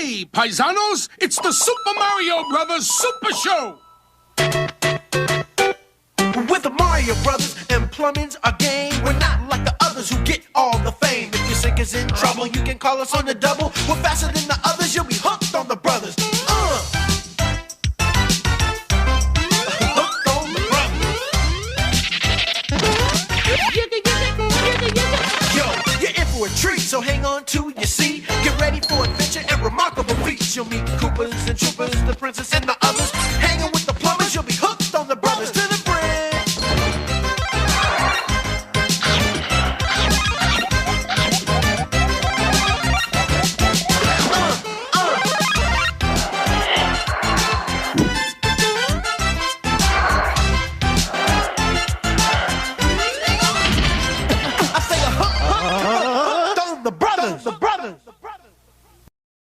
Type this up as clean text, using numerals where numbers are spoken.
Hey, paisanos, it's the Super Mario Brothers Super Show! With the Mario Brothers and plumbing's our game. We're not like the others who get all the fame. If your sink is in trouble, you can call us on the double. We're faster than the others, you'll be hooked on the brothers. Hooked on the brothers. Yo, you're in for a treat, so hang on to your seat. Get ready for adventure and remarkable feats. You'll meet Koopas and Troopers, the princess and the